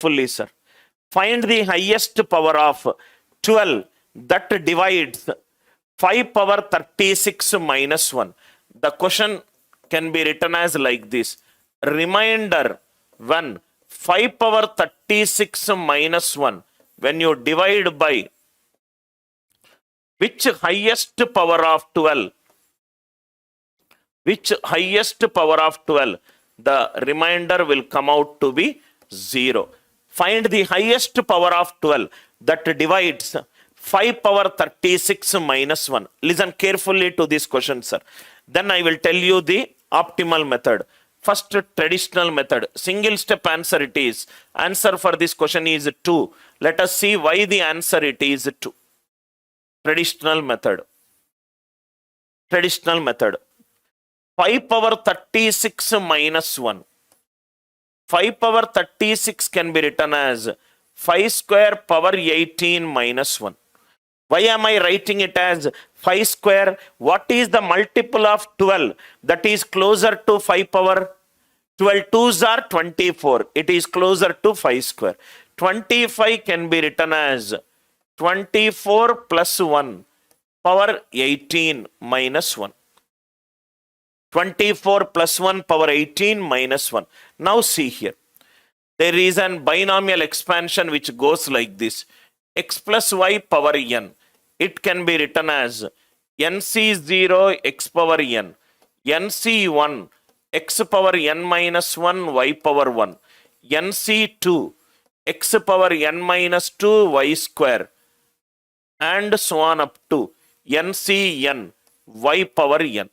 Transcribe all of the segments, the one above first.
carefully, sir. Find the highest power of 12 that divides 5 power 36 minus 1. The question can be written as like this. Reminder, when 5 power 36 minus 1, when you divide by which highest power of 12? Which highest power of 12? The remainder will come out to be 0. Find the highest power of 12 that divides 5 power 36 minus 1. Listen carefully to this question, sir. Then I will tell you the optimal method. First, traditional method. Single step answer it is. Answer for this question is 2. Let us see why the answer it is 2. Traditional method. Traditional method. 5 power 36 minus 1. 5 power 36 can be written as 5 square power 18 minus 1. Why am I writing it as 5 square? What is the multiple of 12 that is closer to 5 power? 12 2s are 24. It is closer to 5 square. 25 can be written as 24 plus 1 power 18 minus 1. 24 plus 1 power 18 minus 1. Now see here. There is a binomial expansion which goes like this. X plus y power n. It can be written as nc0 x power n. nc1 x power n minus 1 y power 1. nc2 x power n minus 2 y square. And so on up to ncn y power n.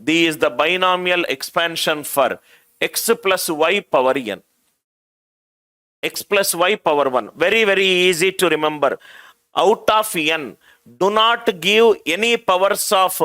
This is the binomial expansion for x plus y power n. X plus y power 1. Very, very easy to remember. Out of n, do not give any powers of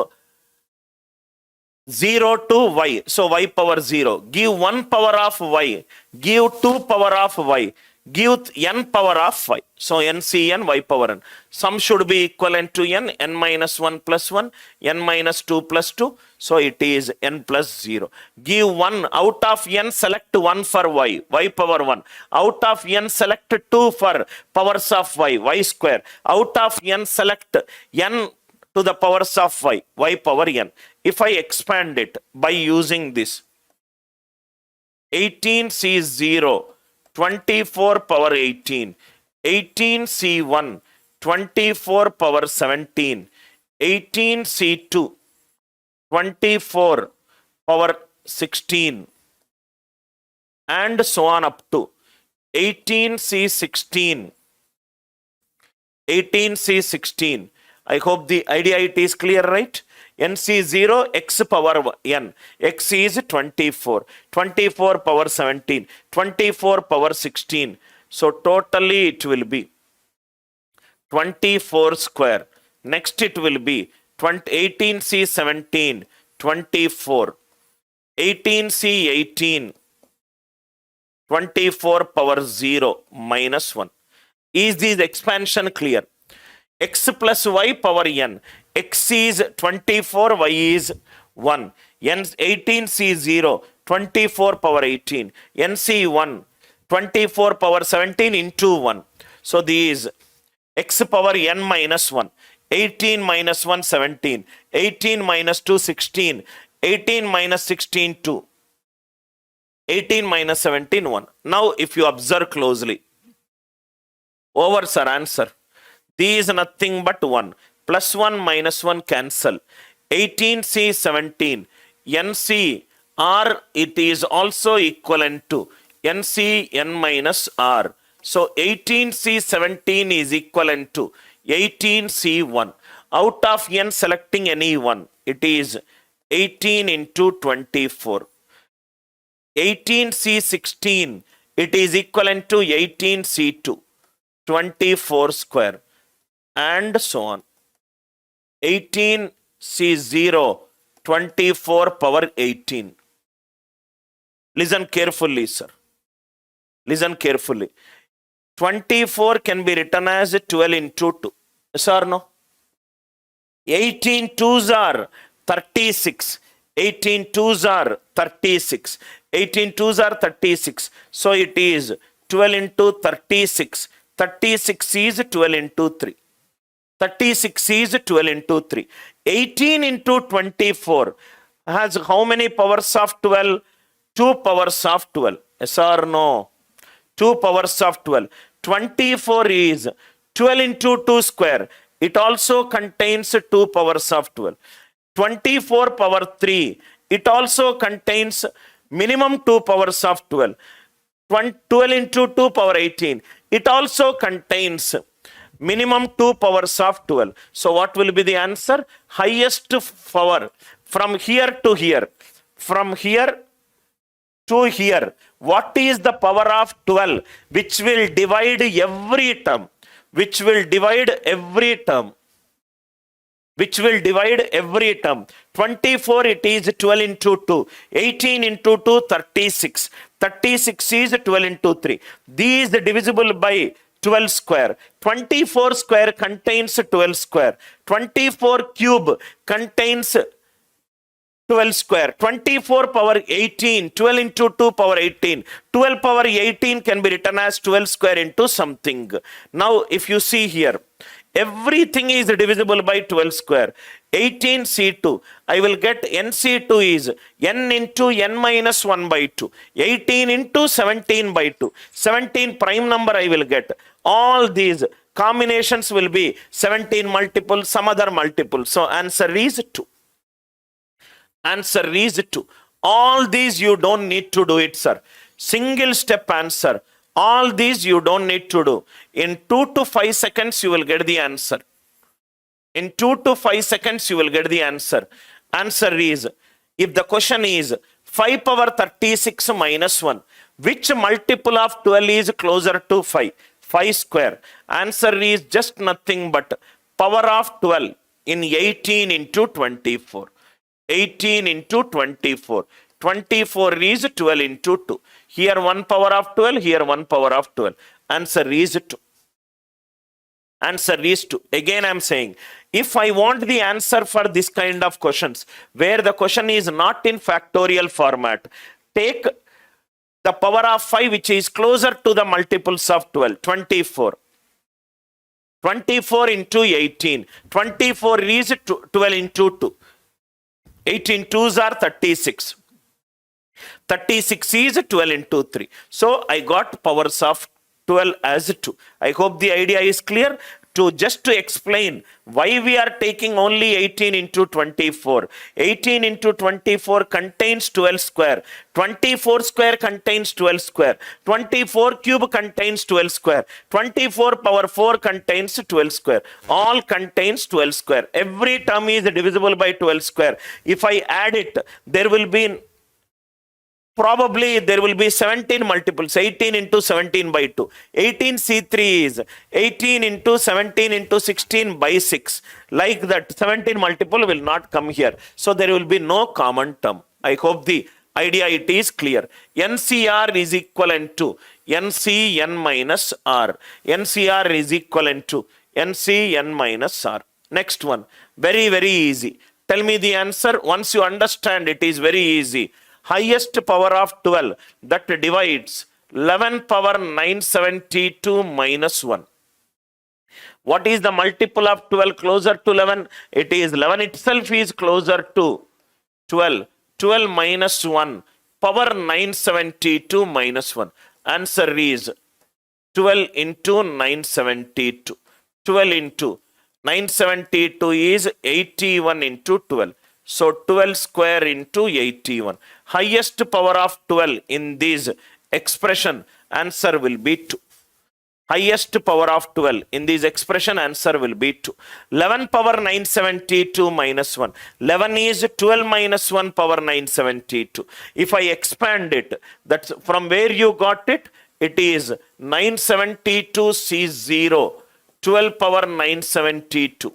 0 to y. So y power 0. Give 1 power of y. Give 2 power of y. Give n power of y. So ncn y power n. Sum should be equivalent to n minus 1 plus 1, n minus 2 plus 2. So it is n plus 0. Give 1 out of n, select 1 for y, y power 1. Out of n, select 2 for powers of y, y square. Out of n, select n to the powers of y, y power n. If I expand it by using this, 18C0, 24 power 18, 18C1, 24 power 17, 18C2, 24 power 16, and so on up to 18C16, 18C16. I hope the idea it is clear, right? nc0 x power n. X is 24. 24 power 17. 24 power 16. So totally it will be 24 square. Next it will be 18C17, 24. 18C18, 24 power 0 minus 1. Is this expansion clear? X plus y power n. X is 24, y is 1. N 18C0, 24 power 18. NC1, 24 power 17 into 1. So these x power n minus 1. 18 minus 1, 17. 18 minus 2, 16. 18 minus 16, 2. 18 minus 17, 1. Now if you observe closely, overs are answer. This is nothing but 1. Plus 1 minus 1 cancel. 18C17. NC R, it is also equivalent to NC n minus R. So 18C17 is equivalent to 18C1. Out of n selecting any one, it is 18 into 24. 18C16, it is equivalent to 18C2. 24 square. And so on. 18C0, 24 power 18. Listen carefully, sir. Listen carefully. 24 can be written as 12 into 2. Yes or no? 18 2s are 36. 18 2s are 36. 18 2s are 36. So it is 12 into 36. 36 is 12 into 3. 36 is 12 into 3. 18 into 24 has how many powers of 12? 2 powers of 12. Yes or no? 2 powers of 12. 24 is 12 into 2 square. It also contains 2 powers of 12. 24 power 3. It also contains minimum 2 powers of 12. 12 into 2 power 18. It also contains minimum 2 powers of 12. So what will be the answer? Highest power from here to here. From here to here. What is the power of 12 which will divide every term? Which will divide every term? Which will divide every term? 24, it is 12 into 2. 18 into 2, 36. 36 is 12 into 3. These divisible by 12 square. 24 square contains 12 square. 24 cube contains 12 square. 24 power 18. 12 into 2 power 18. 12 power 18 can be written as 12 square into something. Now, if you see here, everything is divisible by 12 square. 18 C2. I will get NC2 is n into n minus 1 by 2. 18 into 17 by 2. 17 prime number I will get. All these combinations will be 17 multiple, some other multiple. So answer is 2. Answer is 2. All these you don't need to do it, sir. Single step answer. All these you don't need to do. In 2 to 5 seconds, you will get the answer. In 2 to 5 seconds, you will get the answer. Answer is, if the question is 5 power 36 minus 1, which multiple of 12 is closer to 5? 5 square. Answer is just nothing but power of 12 in 18 into 24. 18 into 24. 24 is 12 into 2. Here 1 power of 12, here 1 power of 12. Answer is 2. Answer is 2. Again I am saying, if I want the answer for this kind of questions, where the question is not in factorial format, take the power of 5 which is closer to the multiples of 12, 24. 24 into 18. 24 is 12 into 2. 18 2s are 36. 36 is 12 into 3. So I got powers of 12 as 2. I hope the idea is clear. Just to explain why we are taking only 18 into 24. 18 into 24 contains 12 square. 24 square contains 12 square. 24 cube contains 12 square. 24 power 4 contains 12 square. All contains 12 square. Every term is divisible by 12 square. If I add it, there will be probably there will be 17 multiples. 18 into 17 by 2. 18 C3 is 18 into 17 into 16 by 6. Like that, 17 multiple will not come here. So there will be no common term. I hope the idea it is clear. NCR is equivalent to NCN minus R. NCR is equivalent to NCN minus R. Next one. Very, very easy. Tell me the answer. Once you understand, it is very easy. Highest power of 12 that divides 11 power 972 minus 1. What is the multiple of 12 closer to 11? It is 11 itself is closer to 12. 12 minus 1 power 972 minus 1. Answer is 12 into 972. 12 into 972 is 81 into 12. So 12 square into 81. Highest power of 12 in this expression, answer will be 2. Highest power of 12 in this expression, answer will be 2. 11 power 972 minus 1. 11 is 12 minus 1 power 972. If I expand it, that's from where you got it, it is 972 C0. 12 power 972.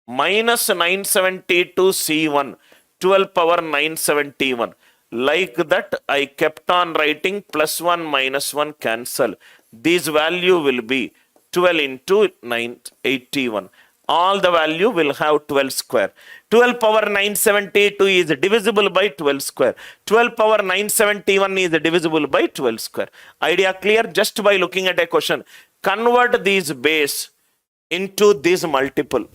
Minus 972 C1, 12 power 971. Like that, I kept on writing plus 1 minus 1 cancel. This value will be 12 into 981. all the value will have 12 square. 12 power 972 is divisible by 12 square. 12 power 971 is divisible by 12 square. Idea clear? Just by looking at a question. Convert these base into this multiple.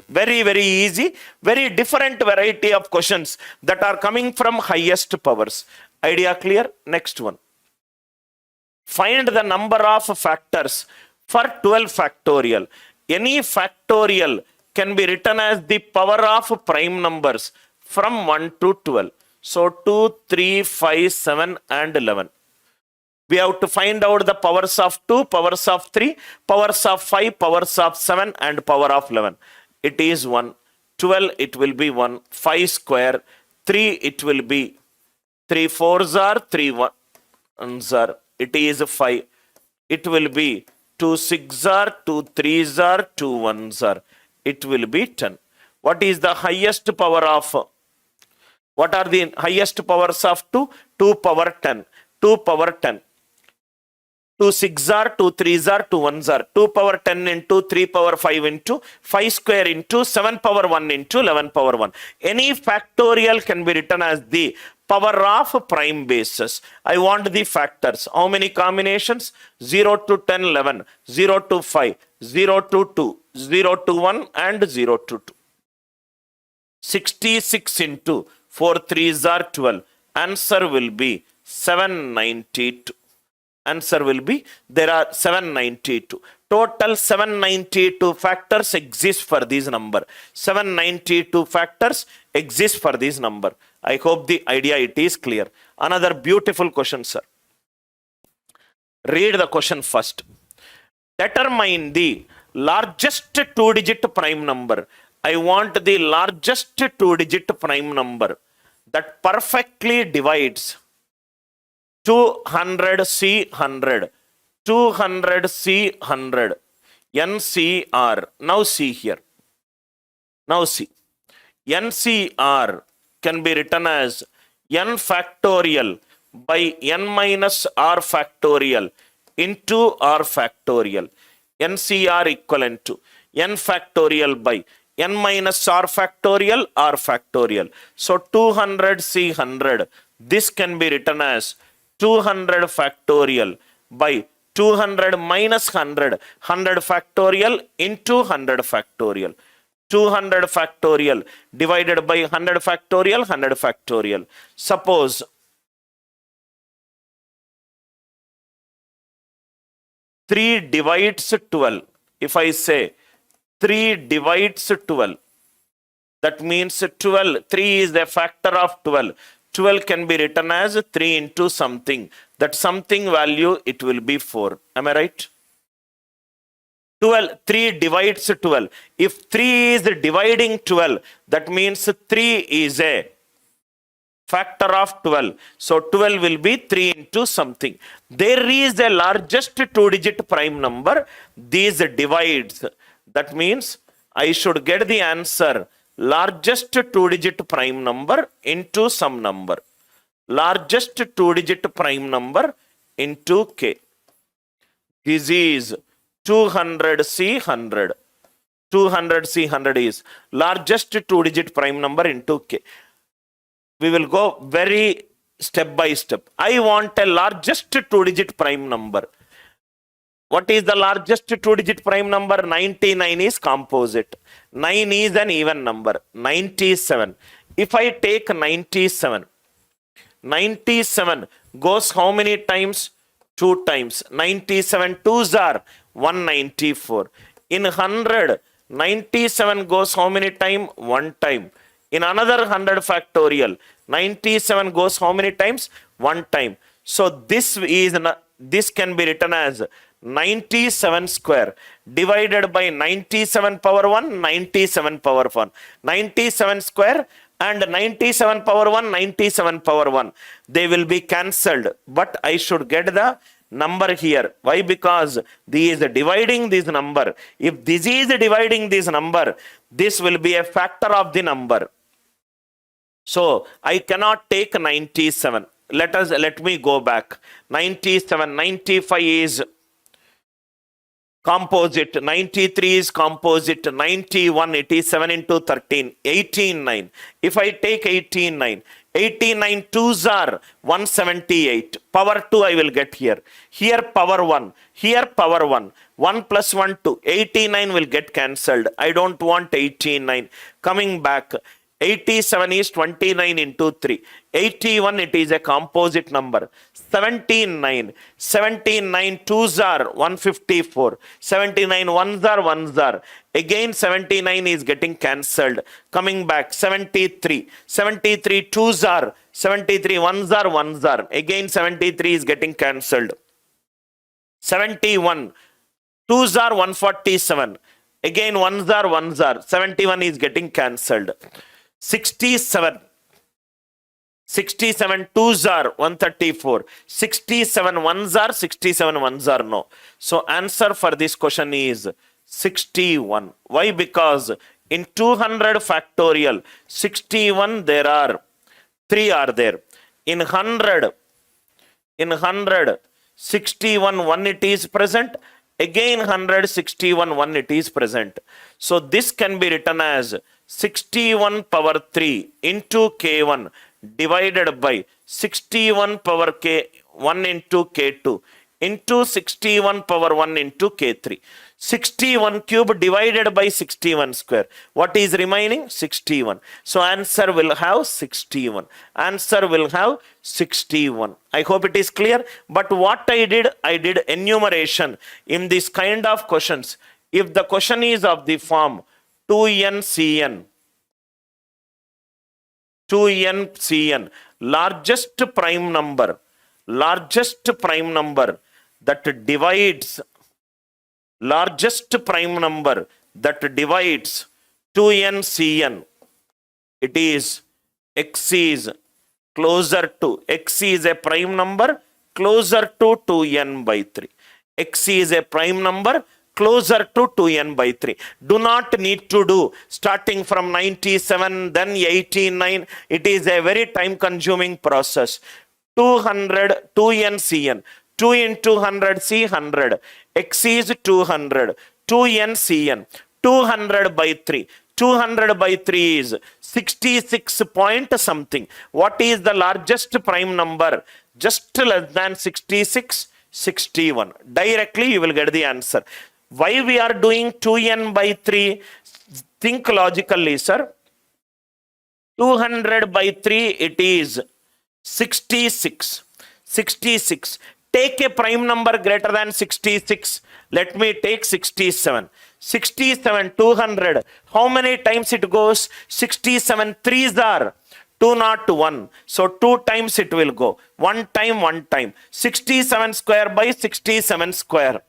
Very, very easy. Very different variety of questions that are coming from highest powers. Idea clear? Next one. Find the number of factors for 12 factorial. Any factorial can be written as the power of prime numbers from 1 to 12. So 2, 3, 5, 7 and 11. We have to find out the powers of 2, powers of 3, powers of 5, powers of 7 and power of 11. It is 1. 12 it will be 1. 5 square. 3 it will be 3 4s are 3 1s are. It is 5. It will be 2 6s are 2 3s are 2 1s are. It will be 10. What is the highest power of? What are the highest powers of 2? 2 power 10. 2 power 10. 2 6s are 2 3s are 2 1s are. 2 power 10 into 3 power 5 into 5 square into 7 power 1 into 11 power 1. Any factorial can be written as the power of prime bases. I want the factors. How many combinations? 0 to 10, 11, 0 to 5, 0 to 2, 0 to 1 and 0 to 2. 66 into 4 3s are 12. Answer will be 792. Answer will be, there are 792. Total 792 factors exist for this number. 792 factors exist for this number. I hope the idea it is clear. Another beautiful question, sir. Read the question first. Determine the largest two-digit prime number. I want the largest two-digit prime number that perfectly divides 200C100, 200C100, NCR. Now see here. Now see. NCR can be written as n factorial by n minus r factorial into r factorial. NCR equivalent to n factorial by n minus r factorial, r factorial. So 200C100, this can be written as 200 factorial by 200 minus 100, 100 factorial into 100 factorial. 200 factorial divided by 100 factorial, 100 factorial. Suppose three divides 12. If I say 3 divides 12, that means 12, 3 is the factor of 12. 12 can be written as 3 into something. That something value, it will be 4. Am I right? 12, 3 divides 12. If 3 is dividing 12, that means 3 is a factor of 12. So 12 will be 3 into something. There is a largest two-digit prime number. These divides. That means I should get the answer largest two-digit prime number into some number. Largest two-digit prime number into k. This is 200C100. 200C100 is largest two-digit prime number into k. We will go very step by step. I want a largest two-digit prime number. What is the largest two-digit prime number? 99 is composite. 9 is an even number. 97. If I take 97, 97 goes how many times? 2 times. 97 2s are 194. In 100, 97 goes how many times? 1 time. In another 100 factorial, 97 goes how many times? 1 time. So this can be written as 97 square divided by 97 power 1, 97 power 1. 97 square and 97 power 1, 97 power 1. They will be cancelled. But I should get the number here. Why? Because this is dividing this number. If this is dividing this number, this will be a factor of the number. So I cannot take 97. Let me go back. 97, 95 is Composite, 93 is composite, 91, it is 7 into 13, 18, 9. If I take 18, 9, 89 twos are 178. Power 2 I will get here. Here power 1, here power 1. 1 plus 1, 2. 89 will get cancelled. I don't want 89. Coming back. 87 is 29 into 3. 81, it is a composite number. 79. 79 twos are 154. 79 ones are ones are. Again 79 is getting cancelled. Coming back 73. 73 twos are 73 ones are ones are. Again 73 is getting cancelled. 71 twos are 147. Again ones are ones are. 71 is getting cancelled. 67. 67 twos are 134. 67 ones are 67 ones are no. So answer for this question is 61. Why? Because in 200 factorial, 61 there are 3 are there. In 100, 61 1 it is present. Again 161 1 it is present. So this can be written as 61 power 3 into K1 divided by 61 power K1 into K2 into 61 power 1 into K3. 61 cube divided by 61 square. What is remaining? 61. So answer will have 61. Answer will have 61. I hope it is clear. But what I did enumeration in this kind of questions. If the question is of the form 2n Cn, largest prime number that divides 2n Cn, it is x is closer to, x is a prime number closer to 2n by 3. X is a prime number closer to 2n by 3. Do not need to do starting from 97, then 89. It is a very time consuming process. 200, 2n Cn. 2 into 100 C 100. X is 200. 2n Cn. 200 by 3. 200 by 3 is 66 point something. What is the largest prime number? Just less than 66, 61. Directly you will get the answer. Why we are doing 2n by 3? Think logically, sir. 200 by 3, it is 66. 66. Take a prime number greater than 66. Let me take 67. 67, 200. How many times it goes? 67 threes are 201. So 2 times it will go. 1 time, 1 time. 67 square by 67 square.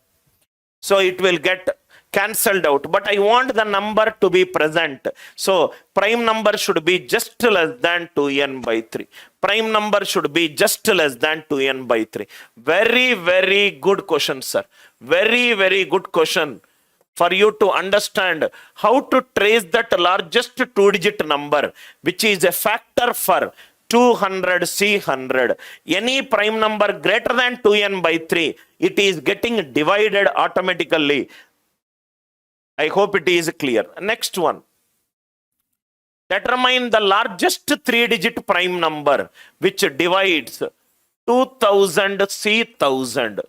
So it will get cancelled out. But I want the number to be present. So prime number should be just less than 2n by 3. Prime number should be just less than 2n by 3. Very, very good question, sir. Very, very good question for you to understand how to trace that largest 2-digit number, which is a factor for 200 C 100. Any prime number greater than 2n by 3, it is getting divided automatically. I hope it is clear. Next one. Determine the largest 3-digit prime number which divides 2000 C 1000.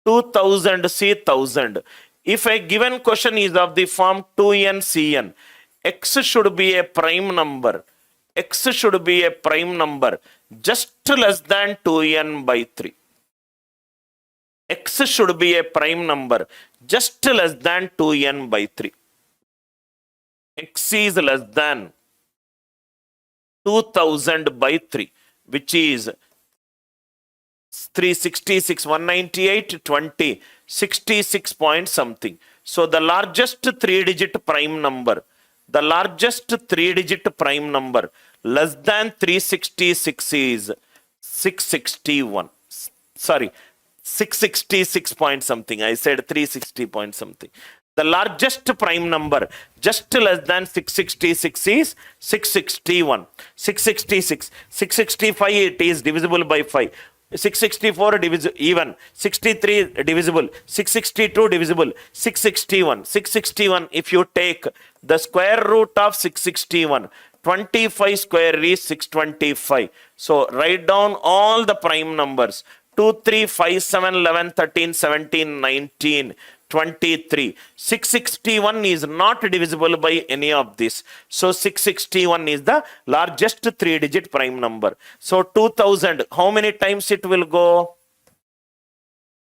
2000 C 1000. If a given question is of the form 2n Cn, x should be a prime number. X should be a prime number just less than 2n by 3. X should be a prime number just less than 2n by 3. X is less than 2000 by 3, which is 366, 198, 20, 66 point something. So the largest 3-digit prime number, less than 366 is 661. Sorry, 666 point something. I said 360 point something. The largest prime number just less than 666 is 661. 666. 665 it is divisible by 5. 664 divisible, even 63 divisible, 662 divisible, 661. 661, if you take the square root of 661, 25 square is 625. So write down all the prime numbers. 2, 3, 5, 7, 11, 13, 17, 19, 23. 661 is not divisible by any of this. So 661 is the largest 3-digit prime number. So 2000, how many times it will go?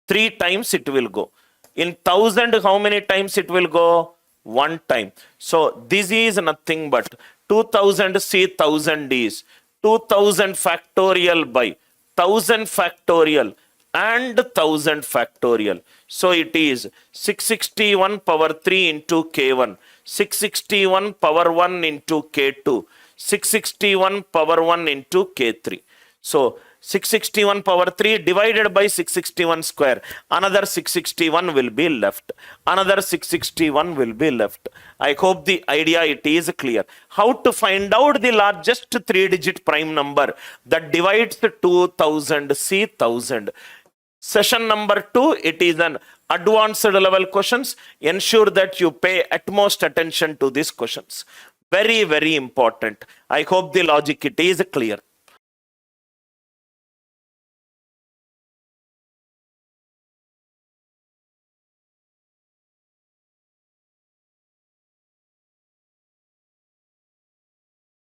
3 times it will go. In 1000, how many times it will go? 1 time. So this is nothing but 2000, see 1000 is 2000 factorial by 1000 factorial and 1000 factorial. So it is 661 power 3 into K1, 661 power 1 into K2, 661 power 1 into K3. So 661 power 3 divided by 661 square. Another 661 will be left. Another 661 will be left. I hope the idea it is clear. How to find out the largest 3-digit prime number that divides 2000, see 1000. Session number 2, it is an advanced level questions. Ensure that you pay utmost attention to these questions. Very, very important. I hope the logic it is clear.